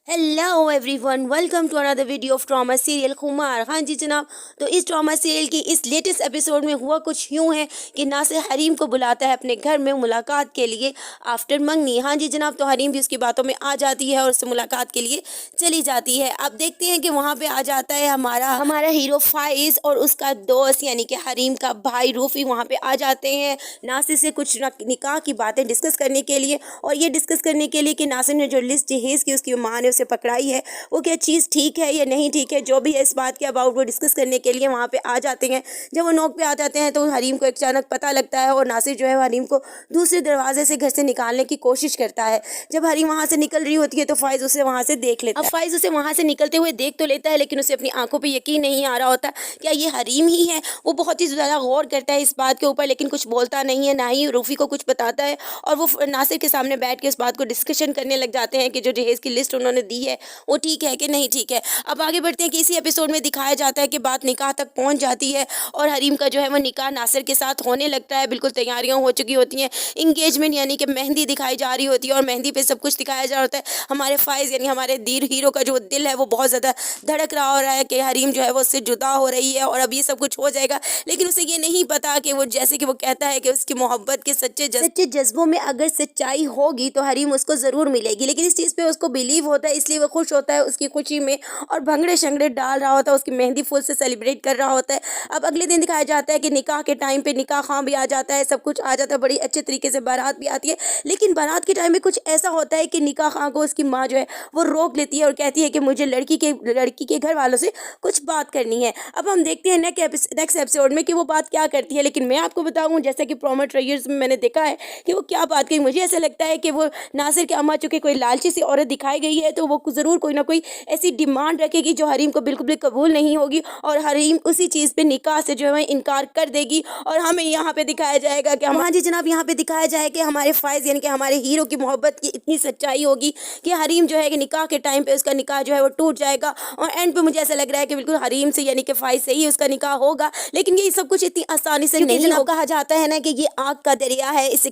Hello everyone, welcome to another video of drama serial Khumar. हाँ जी जनाब, तो इस ड्रामा सीरियल की इस लेटेस्ट एपिसोड में हुआ कुछ यूँ है कि नासिर हरीम को बुलाता है अपने घर में मुलाकात के लिए आफ्टर मंगनी। हाँ जी जनाब, तो हरीम भी उसकी बातों में आ जाती है और उससे मुलाकात के लिए चली जाती है। अब देखते हैं कि वहाँ पे आ जाता है हमारा हीरो फाइज और उसका दोस्त यानी कि हरीम का भाई रूफी वहाँ पे आ जाते हैं नासिर से कुछ निकाह की बातें डिस्कस करने के लिए, और ये डिस्कस करने के लिए कि नासिर ने जो लिस्ट जहेज़ की उसकी माँ ने उसे पकड़ाई है वो क्या चीज़ ठीक है या नहीं ठीक है, जो भी है इस बात के अबाउट वो डिस्कस करने के लिए वहाँ पे आ जाते हैं। जब वो नोक पे आ जाते हैं तो हरीम को अचानक पता लगता है और नासिर जो है हरीम को दूसरे दरवाजे से घर से निकालने की कोशिश करता है। जब हरीम वहाँ से निकल रही होती है तो फाइज उसे वहाँ से देख लेता है। अब फाइज उसे वहाँ से निकलते हुए देख तो लेता है लेकिन उसे अपनी आंखों पर यकीन नहीं आ रहा होता क्या ये हरीम ही है। वो बहुत ही ज़्यादा गौर करता है इस बात के ऊपर लेकिन कुछ बोलता नहीं है, ना ही रूफी को कुछ बताता है, और वो नासिर के सामने बैठ के इस बात को डिस्कशन करने लग जाते हैं कि जो जहेज़ की लिस्ट उन्होंने दी है वो ठीक है कि नहीं ठीक है। अब आगे बढ़ते हैं कि इसी एपिसोड में दिखाया जाता है कि बात निकाह तक पहुंच जाती है और हरीम का जो है वो निकाह नासिर के साथ होने लगता है। बिल्कुल तैयारियां हो चुकी होती हैं, इंगेजमेंट यानी कि मेहंदी दिखाई जा रही होती है और मेहंदी पे सब कुछ दिखाया जा रहा है। हमारे फाइज यानी हमारे हीरो का जो दिल है वो बहुत ज़्यादा धड़क रहा हो रहा है कि हरीम जो है वो उससे जुदा हो रही है और अब ये सब कुछ हो जाएगा, लेकिन उसे ये नहीं पता कि वो जैसे कि वो कहता है कि उसकी मोहब्बत के सच्चे जज्बों में अगर सच्चाई होगी तो हरीम उसको ज़रूर मिलेगी, लेकिन इस चीज़ पे उसको बिलीव होता है इसलिए वो खुश होता है उसकी खुशी में और भंगड़े शंगड़े डाल रहा होता है, उसकी मेहंदी फूल से सेलिब्रेट कर रहा होता है। अब अगले दिन दिखाया जाता है कि निकाह के टाइम पे निकाह खां भी आ जाता है, सब कुछ आ जाता है, बड़ी अच्छे तरीके से बारात भी आती है, लेकिन बारात के टाइम में कुछ ऐसा होता है कि निकाह खां को उसकी माँ जो है वो रोक लेती है और कहती है कि मुझे लड़की के घर वालों से कुछ बात करनी है। अब हम देखते हैं नेक्स्ट एपिसोड में कि वो बात क्या करती है, लेकिन मैं आपको बताऊं जैसा कि प्रोमो ट्रेलर्स में मैंने देखा है कि वो क्या बात कही। मुझे ऐसा लगता है कि वो नासिर की अम्मा चूंकि कोई लालची सी औरत दिखाई गई है तो वो ज़रूर कोई ना कोई ऐसी डिमांड रखेगी जो हरीम को बिल्कुल भी कबूल नहीं होगी और हरीम उसी चीज़ पे निकाह से जो है इनकार कर देगी और हमें यहाँ पे दिखाया जाएगा कि हाँ जी जनाब, यहाँ पे दिखाया जाए कि हमारे फाइज यानी कि हमारे हीरो की मोहब्बत की इतनी सच्चाई होगी कि हरीम जो है कि निकाह के टाइम पे उसका निकाह जो है वो टूट जाएगा और एंड पे मुझे ऐसा लग रहा है कि बिल्कुल हरीम से यानी कि फाइज से ही उसका निकाह होगा। लेकिन ये सब कुछ इतनी आसानी से नहीं हो, कहा जाता है ना कि ये आग का दरिया है, इस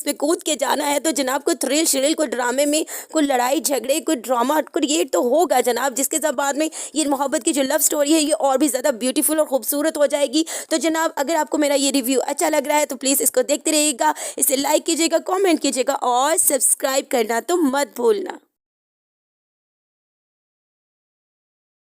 पे कूद के जाना है तो जनाब कोई थ्रिल श्रिल कोई ड्रामे में कोई लड़ाई झगड़े कोई ड्रामा क्रिएट तो होगा जनाब, जिसके साथ बाद में ये मोहब्बत की जो लव स्टोरी है ये और भी ज़्यादा ब्यूटीफुल और खूबसूरत हो जाएगी। तो जनाब अगर आपको मेरा ये रिव्यू अच्छा लग रहा है तो प्लीज़ इसको देखते रहिएगा, इसे लाइक कीजिएगा, कमेंट कीजिएगा और सब्सक्राइब करना तो मत भूलना।